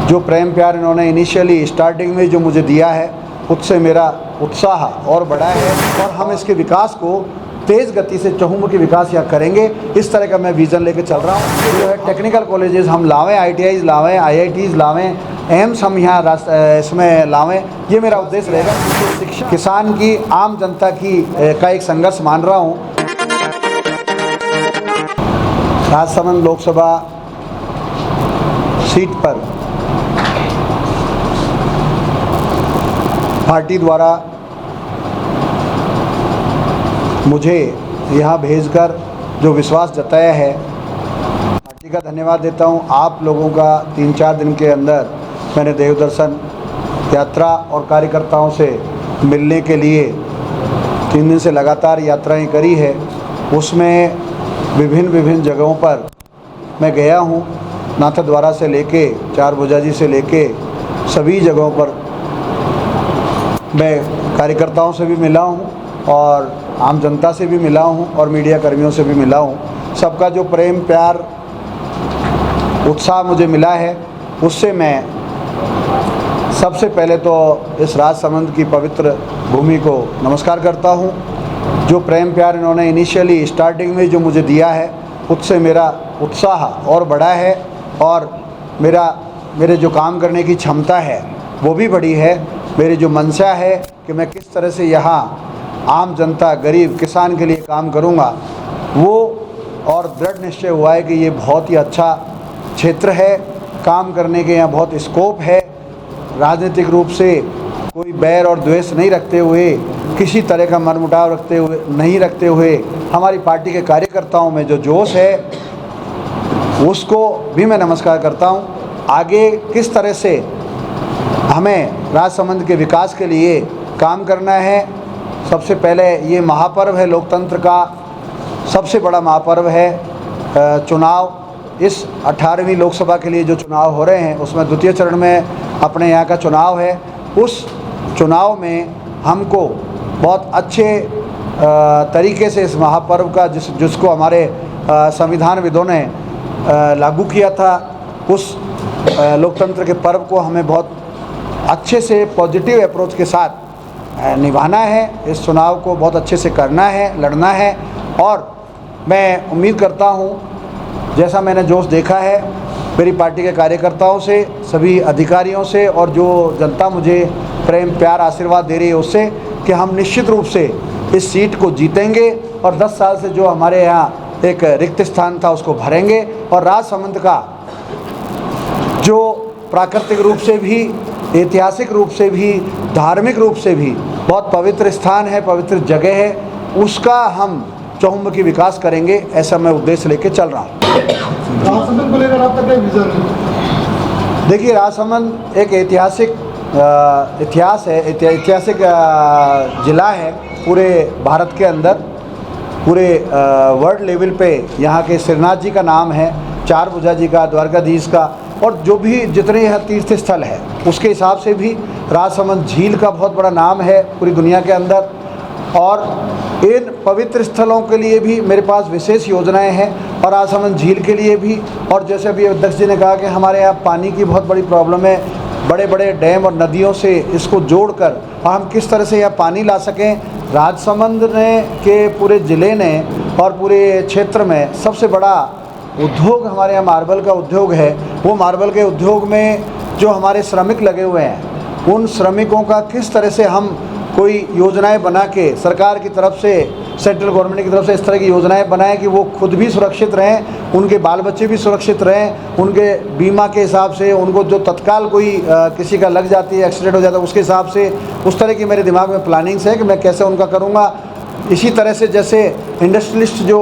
जो प्रेम प्यार इन्होंने इनिशियली स्टार्टिंग में जो मुझे दिया है उससे मेरा उत्साह और बढ़ा है और हम इसके विकास को तेज़ गति से चहुमुखी विकास यहाँ करेंगे। इस तरह का मैं विज़न लेके चल रहा हूँ। जो है टेक्निकल कॉलेजेस हम लावें, ITIs लावें, IITs लावें, एम्स हम यहाँ इसमें लावें, ये मेरा उद्देश्य रहेगा। शिक्षा किसान की, आम जनता की का एक संघर्ष मान रहा हूँ। राजसमंद लोकसभा सीट पर पार्टी द्वारा मुझे यहाँ भेजकर जो विश्वास जताया है, पार्टी का धन्यवाद देता हूँ। आप लोगों का 3-4 दिन के अंदर मैंने देवदर्शन यात्रा और कार्यकर्ताओं से मिलने के लिए 3 दिन से लगातार यात्राएं करी है। उसमें विभिन्न जगहों पर मैं गया हूँ। नाथद्वारा से लेके चार भुजाजी से लेके सभी जगहों पर मैं कार्यकर्ताओं से भी मिला हूँ और आम जनता से भी मिला हूँ और मीडिया कर्मियों से भी मिला हूँ। सबका जो प्रेम प्यार उत्साह मुझे मिला है, उससे मैं सबसे पहले तो इस राजसमंद की पवित्र भूमि को नमस्कार करता हूँ। जो प्रेम प्यार इन्होंने इनिशियली स्टार्टिंग में जो मुझे दिया है उससे मेरा उत्साह और बढ़ा है और मेरे जो काम करने की क्षमता है वो भी बढ़ी है। मेरी जो मंशा है कि मैं किस तरह से यहाँ आम जनता, गरीब किसान के लिए काम करूँगा, वो और दृढ़ निश्चय हुआ है कि ये बहुत ही अच्छा क्षेत्र है। काम करने के यहाँ बहुत स्कोप है। राजनीतिक रूप से कोई बैर और द्वेष नहीं रखते हुए, किसी तरह का मनमुटाव नहीं रखते हुए हमारी पार्टी के कार्यकर्ताओं में जो जोश है उसको भी मैं नमस्कार करता हूँ। आगे किस तरह से हमें राजसमंद के विकास के लिए काम करना है, सबसे पहले ये महापर्व है, लोकतंत्र का सबसे बड़ा महापर्व है चुनाव। इस 18वीं लोकसभा के लिए जो चुनाव हो रहे हैं उसमें द्वितीय चरण में अपने यहाँ का चुनाव है। उस चुनाव में हमको बहुत अच्छे तरीके से इस महापर्व का जिसको हमारे संविधानविदों ने लागू किया था, उस लोकतंत्र के पर्व को हमें बहुत अच्छे से पॉजिटिव अप्रोच के साथ निभाना है। इस चुनाव को बहुत अच्छे से करना है, लड़ना है और मैं उम्मीद करता हूँ, जैसा मैंने जोश देखा है मेरी पार्टी के कार्यकर्ताओं से, सभी अधिकारियों से और जो जनता मुझे प्रेम प्यार आशीर्वाद दे रही है उससे, कि हम निश्चित रूप से इस सीट को जीतेंगे और 10 साल से जो हमारे यहाँ एक रिक्त स्थान था उसको भरेंगे और राजसमंद का जो प्राकृतिक रूप से भी, ऐतिहासिक रूप से भी, धार्मिक रूप से भी बहुत पवित्र स्थान है, पवित्र जगह है, उसका हम चहुमुखी विकास करेंगे। ऐसा मैं उद्देश्य लेके चल रहा हूँ। राजसमंद को लेकर आपका क्या विजन है? देखिए, राजसमंद एक ऐतिहासिक ज़िला है पूरे भारत के अंदर, पूरे वर्ल्ड लेवल पे यहाँ के श्रीनाथ जी का नाम है, चार भुजा जी का, द्वारकाधीश का, और जो भी जितने यहाँ तीर्थ स्थल है उसके हिसाब से भी राजसमंद झील का बहुत बड़ा नाम है पूरी दुनिया के अंदर। और इन पवित्र स्थलों के लिए भी मेरे पास विशेष योजनाएं हैं और राजसमंद झील के लिए भी। और जैसे अभी अध्यक्ष जी ने कहा कि हमारे यहाँ पानी की बहुत बड़ी प्रॉब्लम है, बड़े बड़े डैम और नदियों से इसको जोड़कर और हम किस तरह से यहाँ पानी ला सकें। राजसमंद ने के पूरे ज़िले ने और पूरे क्षेत्र में सबसे बड़ा उद्योग हमारे यहाँ मार्बल का उद्योग है। वो मार्बल के उद्योग में जो हमारे श्रमिक लगे हुए हैं, उन श्रमिकों का किस तरह से हम कोई योजनाएं बना के सरकार की तरफ से, सेंट्रल गवर्नमेंट की तरफ से इस तरह की योजनाएं बनाएं कि वो खुद भी सुरक्षित रहें, उनके बाल बच्चे भी सुरक्षित रहें, उनके बीमा के हिसाब से उनको जो तत्काल कोई किसी का लग जाती है, एक्सीडेंट हो जाता है, उसके हिसाब से उस तरह की मेरे दिमाग में प्लानिंग्स है कि मैं कैसे उनका करूँगा। इसी तरह से जैसे इंडस्ट्रियलिस्ट जो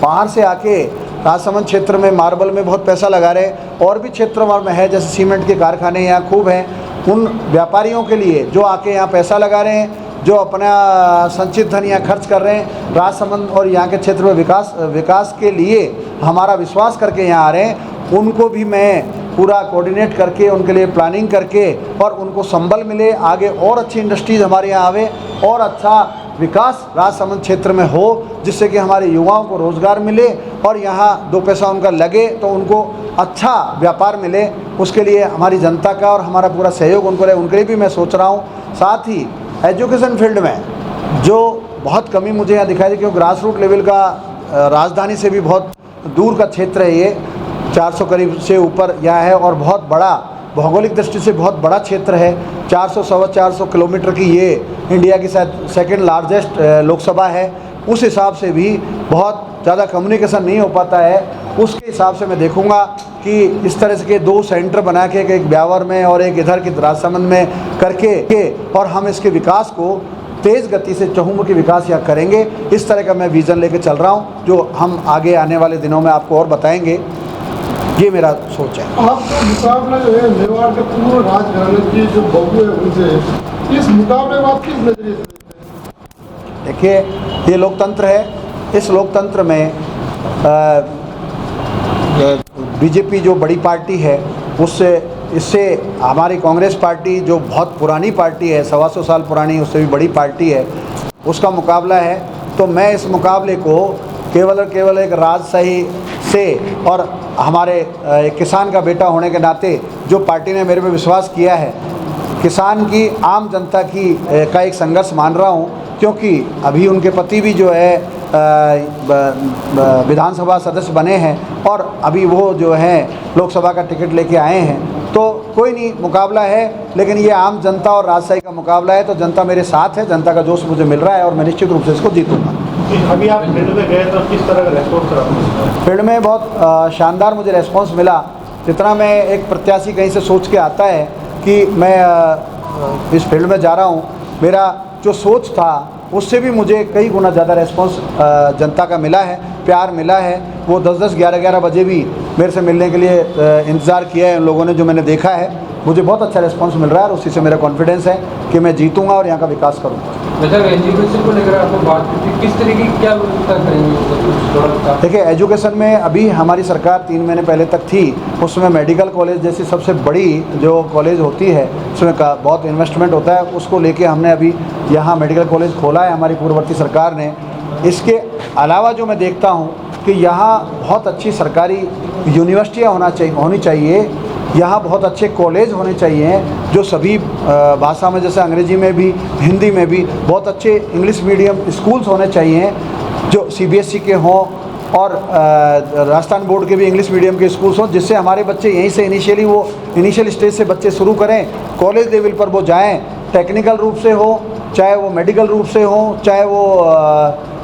बाहर से आके राजसमंद क्षेत्र में मार्बल में बहुत पैसा लगा रहे, और भी क्षेत्रों में है जैसे सीमेंट के कारखाने यहाँ खूब हैं, उन व्यापारियों के लिए जो आके यहाँ पैसा लगा रहे हैं, जो अपना संचित धन यहाँ खर्च कर रहे हैं, राजसमंद और यहाँ के क्षेत्र में विकास के लिए हमारा विश्वास करके यहाँ आ रहे हैं, उनको भी मैं पूरा कोऑर्डिनेट करके उनके लिए प्लानिंग करके और उनको संबल मिले, आगे और अच्छी इंडस्ट्रीज़ हमारे यहाँ आवे और अच्छा विकास राजसमंद क्षेत्र में हो, जिससे कि हमारे युवाओं को रोज़गार मिले और यहाँ 2 पैसा उनका लगे तो उनको अच्छा व्यापार मिले, उसके लिए हमारी जनता का और हमारा पूरा सहयोग उनको रहे, उनके लिए भी मैं सोच रहा हूँ। साथ ही एजुकेशन फील्ड में जो बहुत कमी मुझे यहाँ दिखाई दी, क्योंकि ग्रास रूट लेवल का राजधानी से भी बहुत दूर का क्षेत्र है, ये 400 करीब से ऊपर यहाँ है और बहुत बड़ा भौगोलिक दृष्टि से बहुत बड़ा क्षेत्र है। 400-450 किलोमीटर की ये इंडिया की शायद सेकेंड लार्जेस्ट लोकसभा है। उस हिसाब से भी बहुत ज़्यादा कम्युनिकेशन नहीं हो पाता है। उसके हिसाब से मैं देखूंगा कि इस तरह से के 2 सेंटर बना के, एक ब्यावर में और एक इधर की राजसमंद में करके और हम इसके विकास को तेज़ गति से चहुमुखी विकास यहाँ करेंगे। इस तरह का मैं विज़न लेके चल रहा हूँ, जो हम आगे आने वाले दिनों में आपको और बताएंगे। ये मेरा सोच है। आपका मुकाबला जो है मेवाड़ के पूर्व राजघराने की जो बहू है उनसे, इस मुकाबले में आप किस नजरिए से देखते हैं? देखिए, ये लोकतंत्र है। इस लोकतंत्र में बीजेपी जो बड़ी पार्टी है इससे हमारी कांग्रेस पार्टी जो बहुत पुरानी पार्टी है, 125 साल पुरानी, उससे भी बड़ी पार्टी है, उसका मुकाबला है। तो मैं इस मुकाबले को केवल और केवल एक राजशाही से और हमारे किसान का बेटा होने के नाते जो पार्टी ने मेरे पे विश्वास किया है, किसान की, आम जनता की का एक संघर्ष मान रहा हूँ। क्योंकि अभी उनके पति भी जो है विधानसभा सदस्य बने हैं और अभी वो जो है लोकसभा का टिकट लेके आए हैं। तो कोई नहीं, मुकाबला है, लेकिन ये आम जनता और राजशाही का मुकाबला है। तो जनता मेरे साथ है, जनता का जोश मुझे मिल रहा है और मैं निश्चित रूप से इसको जीतूँगा। अभी आप फील्ड में गए तो किस तरह का रेस्पॉन्स रहा? फील्ड में बहुत शानदार मुझे रेस्पॉन्स मिला। जितना मैं एक प्रत्याशी कहीं से सोच के आता है कि मैं इस फील्ड में जा रहा हूँ, मेरा जो सोच था उससे भी मुझे कई गुना ज़्यादा रेस्पॉन्स जनता का मिला है, प्यार मिला है। वो 10-10, 11-11 बजे भी मेरे से मिलने के लिए इंतज़ार किया है उन लोगों ने, जो मैंने देखा है। मुझे बहुत अच्छा रेस्पॉन्स मिल रहा है और उसी से मेरा कॉन्फिडेंस है कि मैं जीतूंगा और यहाँ का विकास करूँगा। मतलब एजुकेशन को लेकर आपको बात की थी, किस तरीके की क्या व्यवस्था करेंगे? देखिए, एजुकेशन में अभी हमारी सरकार 3 महीने पहले तक थी, उसमें मेडिकल कॉलेज जैसी सबसे बड़ी जो कॉलेज होती है उसमें बहुत इन्वेस्टमेंट होता है, उसको लेके हमने अभी यहाँ मेडिकल कॉलेज खोला है हमारी पूर्ववर्ती सरकार ने। इसके अलावा जो मैं देखता हूँ कि यहाँ बहुत अच्छी सरकारी यूनिवर्सिटियाँ होनी चाहिए, यहाँ बहुत अच्छे कॉलेज होने चाहिए जो सभी भाषा में, जैसे अंग्रेजी में भी, हिंदी में भी, बहुत अच्छे इंग्लिश मीडियम स्कूल्स होने चाहिए जो CBSE के हों और राजस्थान बोर्ड के भी इंग्लिश मीडियम के स्कूल्स हों, जिससे हमारे बच्चे यहीं से इनिशियल स्टेज से बच्चे शुरू करें, कॉलेज लेवल पर वो जाएं, टेक्निकल रूप से हो, चाहे वो मेडिकल रूप से हो, चाहे वो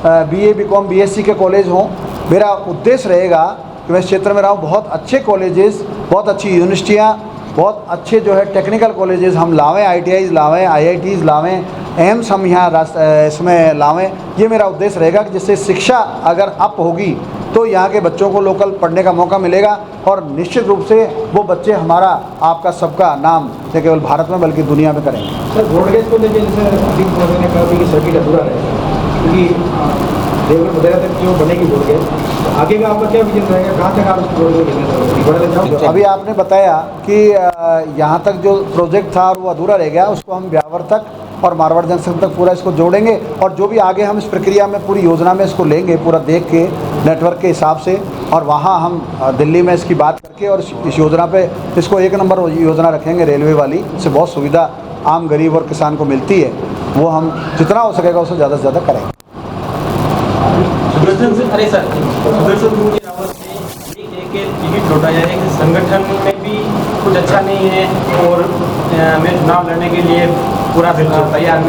BA BCom BSc के कॉलेज हों। मेरा उद्देश्य रहेगा कि मैं इस क्षेत्र में रहा हूँ, बहुत अच्छे कॉलेजेस, बहुत अच्छी यूनिवर्सिटियाँ, बहुत अच्छे जो है टेक्निकल कॉलेजेस हम लावें, ITIs लावें, IITs लावें, एम्स हम यहाँ इसमें लावें। ये मेरा उद्देश्य रहेगा कि जिससे शिक्षा अगर अप होगी तो यहाँ के बच्चों को लोकल पढ़ने का मौका मिलेगा और निश्चित रूप से वो बच्चे हमारा, आपका, सबका नाम न केवल भारत में बल्कि दुनिया में करेंगे। सर, ब्रॉडगेज को लेकर जैसे अभी ने कहा कि सर्किट अधूरा रहेगा, क्योंकि देवगढ़ वगैरह तक जो बनेगी ब्रॉडगेज, तो आगे का आपका क्या विजन रहेगा, कहाँ तक आप ब्रॉडगेज? अभी आपने बताया कि यहाँ तक जो प्रोजेक्ट था और वो अधूरा रह गया, उसको हम ब्यावर तक और मारवाड़ जंक्शन तक पूरा इसको जोड़ेंगे और जो भी आगे हम इस प्रक्रिया में पूरी योजना में इसको लेंगे, पूरा देख के नेटवर्क के हिसाब से, और वहाँ हम दिल्ली में इसकी बात करके और इस योजना पे इसको 1 नंबर योजना रखेंगे रेलवे वाली। इससे बहुत सुविधा आम गरीब और किसान को मिलती है, वो हम जितना हो सकेगा उससे ज़्यादा से ज़्यादा करेंगे। सुदर्शन सिंह रावत ने ये टिकट लौटा जाए कि संगठन में भी कुछ अच्छा नहीं है और मैं चुनाव लड़ने के लिए पूरा तैयार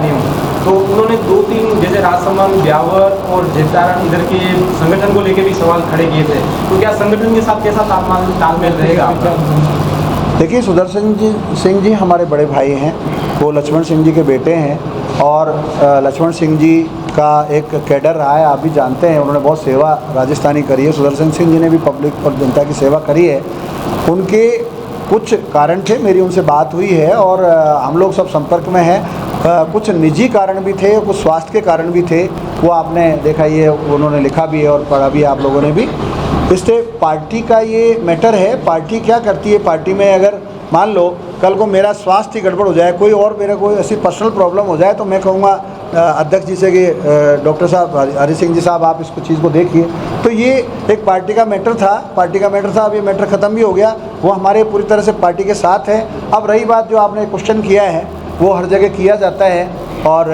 नहीं हूँ। तो उन्होंने 2-3 जैसे राजसमंद, ब्यावर और जेतारण इधर के संगठन को लेके भी सवाल खड़े किए थे। तो क्या संगठन के साथ कैसा तालमेल रहेगा? देखिए, सुदर्शन सिंह जी हमारे बड़े भाई हैं, वो लक्ष्मण सिंह जी के बेटे हैं और लक्ष्मण सिंह जी का एक कैडर रहा है, आप भी जानते हैं, उन्होंने बहुत सेवा राजस्थानी करी है। सुदर्शन सिंह जी ने भी पब्लिक और जनता की सेवा करी है। उनके कुछ कारण थे, मेरी उनसे बात हुई है और हम लोग सब संपर्क में हैं। कुछ निजी कारण भी थे, कुछ स्वास्थ्य के कारण भी थे, वो आपने देखा, ये उन्होंने लिखा भी है और पढ़ा भी आप लोगों ने भी। इससे पार्टी का ये मैटर है, पार्टी क्या करती है, पार्टी में अगर मान लो कल को मेरा स्वास्थ्य गड़बड़ हो जाए, कोई और मेरा कोई ऐसी पर्सनल प्रॉब्लम हो जाए, तो मैं कहूँगा अध्यक्ष जी से कि डॉक्टर साहब, हरि सिंह जी साहब, आप इसको चीज़ को देखिए, तो ये एक पार्टी का मैटर था, अब ये मैटर ख़त्म भी हो गया। वो हमारे पूरी तरह से पार्टी के साथ है। अब रही बात जो आपने क्वेश्चन किया है, वो हर जगह किया जाता है और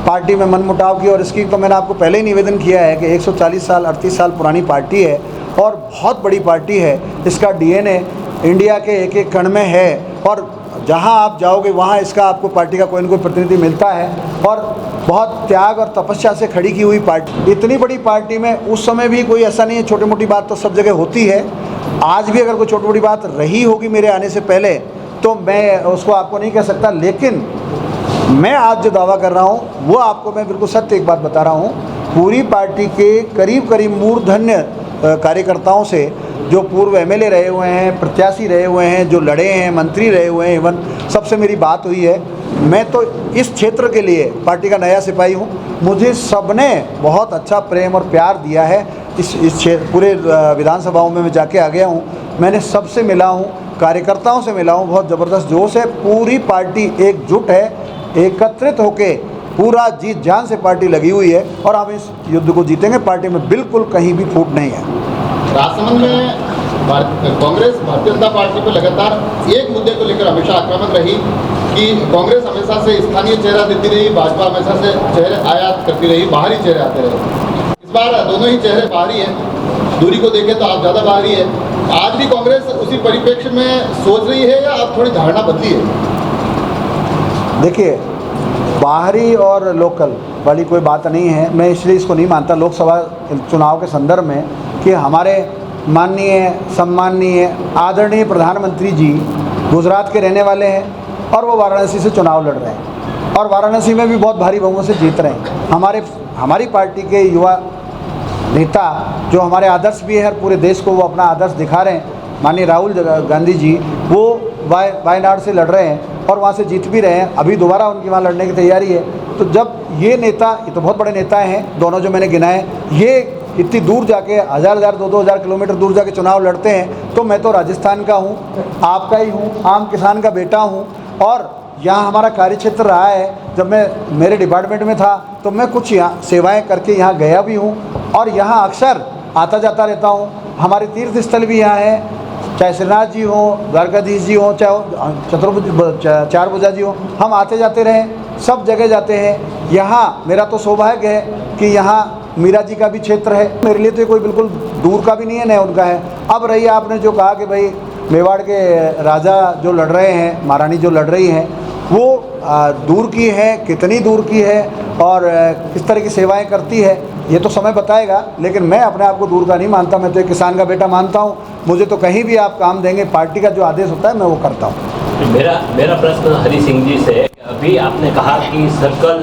पार्टी में मनमुटाव की, और इसकी तो मैंने आपको पहले ही निवेदन किया है कि 140 साल 38 साल पुरानी पार्टी है और बहुत बड़ी पार्टी है। इसका डीएनए इंडिया के एक एक कण में है और जहां आप जाओगे वहां इसका आपको पार्टी का कोई न कोई प्रतिनिधि मिलता है और बहुत त्याग और तपस्या से खड़ी की हुई पार्टी। इतनी बड़ी पार्टी में उस समय भी कोई ऐसा नहीं है, छोटी मोटी बात तो सब जगह होती है। आज भी अगर कोई छोटी मोटी बात रही होगी मेरे आने से पहले तो मैं उसको आपको नहीं कह सकता, लेकिन मैं आज जो दावा कर रहा हूँ वो आपको मैं बिल्कुल सत्य एक बात बता रहा हूँ। पूरी पार्टी के करीब करीब मूर्धन्य कार्यकर्ताओं से, जो पूर्व एमएलए रहे हुए हैं, प्रत्याशी रहे हुए हैं, जो लड़े हैं, मंत्री रहे हुए हैं, इवन सबसे मेरी बात हुई है। मैं तो इस क्षेत्र के लिए पार्टी का नया सिपाही हूँ। मुझे सबने बहुत अच्छा प्रेम और प्यार दिया है। इस क्षेत्र पूरे विधानसभाओं में मैं जाके आ गया हूँ, मैंने सबसे मिला हूँ, कार्यकर्ताओं से मिला हूँ। बहुत ज़बरदस्त जोश है, पूरी पार्टी एकजुट है, एकत्रित होके पूरा जीत जान से पार्टी लगी हुई है और हम इस युद्ध को जीतेंगे। पार्टी में बिल्कुल कहीं भी फूट नहीं है। राजसमंद में कांग्रेस भारतीय जनता पार्टी पर लगातार एक मुद्दे को लेकर हमेशा आक्रामक रही कि कांग्रेस हमेशा से स्थानीय चेहरा देती रही, भाजपा हमेशा से चेहरे आयात करती रही, बाहरी चेहरे आते रहे। इस बार दोनों ही चेहरे बाहरी हैं, दूरी को देखें तो आप ज़्यादा बाहरी है। आज भी कांग्रेस उसी परिप्रेक्ष्य में सोच रही है या अब थोड़ी धारणा बदली है? देखिए, बाहरी और लोकल वाली कोई बात नहीं है। मैं इसलिए इसको नहीं मानता लोकसभा चुनाव के संदर्भ में कि हमारे माननीय सम्माननीय आदरणीय प्रधानमंत्री जी गुजरात के रहने वाले हैं और वो वाराणसी से चुनाव लड़ रहे हैं और वाराणसी में भी बहुत भारी बहुमत से जीत रहे हैं। हमारी पार्टी के युवा नेता जो हमारे आदर्श भी है और पूरे देश को वो अपना आदर्श दिखा रहे हैं, माननीय राहुल गांधी जी, वो वायनाड से लड़ रहे हैं और वहाँ से जीत भी रहे हैं। अभी दोबारा उनकी वहाँ लड़ने की तैयारी है। तो जब ये नेता, ये तो बहुत बड़े नेता हैं दोनों जो मैंने गिनाए, ये इतनी दूर जाके 1000 2,000 किलोमीटर दूर जाके चुनाव लड़ते हैं, तो मैं तो राजस्थान का हूँ, आपका ही हूँ, आम किसान का बेटा हूँ और यहाँ हमारा कार्यक्षेत्र रहा है। जब मैं मेरे डिपार्टमेंट में था तो मैं कुछ यहाँ सेवाएं करके यहाँ गया भी हूँ और यहाँ अक्सर आता जाता रहता हूँ। हमारे तीर्थ स्थल भी यहाँ है, चाहे श्रीनाथ जी हों, द्वारकाधीश जी हों, चाहे चारभुजा जी हों, हम आते जाते रहे, सब जगह जाते हैं। यहाँ मेरा तो सौभाग्य है कि यहाँ मीरा जी का भी क्षेत्र है, मेरे लिए तो कोई बिल्कुल दूर का भी नहीं है, न उनका है। अब रही आपने जो कहा कि भाई मेवाड़ के राजा जो लड़ रहे हैं, महारानी जो लड़ रही हैं, वो दूर की है, कितनी दूर की है और किस तरह की सेवाएं करती है, ये तो समय बताएगा। लेकिन मैं अपने आप को दूर का नहीं मानता, मैं तो एक किसान का बेटा मानता हूँ। मुझे तो कहीं भी आप काम देंगे, पार्टी का जो आदेश होता है मैं वो करता हूँ। मेरा प्रश्न हरि सिंह जी से, अभी आपने कहा कि सर्कल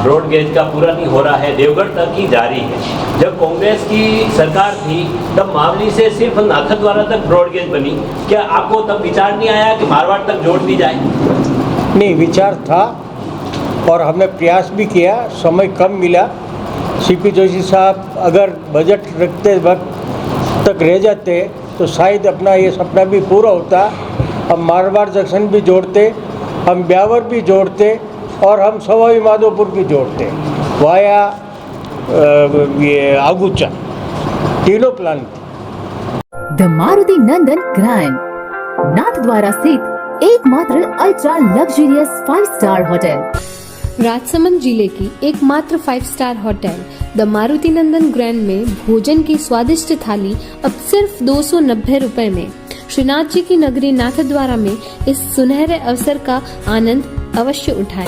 ब्रॉड गेज का पूरा नहीं हो रहा है, देवगढ़ तक ही जारी है। जब कांग्रेस की सरकार थी तब मावली से सिर्फ नाथद्वारा तक ब्रॉड गेज बनी, क्या आपको तब विचार नहीं आया कि मारवाड़ तक जोड़ दी जाए? नहीं, विचार था और हमने प्रयास भी किया, समय कम मिला। सीपी जोशी साहब अगर बजट रखते वक्त तक रह जाते तो शायद अपना ये सपना भी पूरा होता। हम मारवाड़ जंक्शन भी जोड़ते, हम ब्यावर भी जोड़ते और हम सवाई माधोपुर भी जोड़ते वाया ये आगुचा, तीनों प्लान थे। The Maruti Nandan grand Nathdwara स्थित एकमात्र ultra luxurious 5 star hotel. Rajsamand जिले की एकमात्र 5 star hotel the Maruti Nandan grand में भोजन की स्वादिष्ट थाली अब सिर्फ 290 रुपए में। श्रीनाथ जी की नगरी नाथद्वारा में इस सुनहरे अवसर का आनंद अवश्य उठाएं।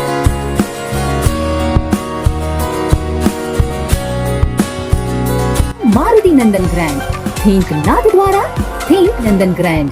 मारुति नंदन ग्रैंड, थिंक नाथद्वारा, थिंक नंदन ग्रैंड।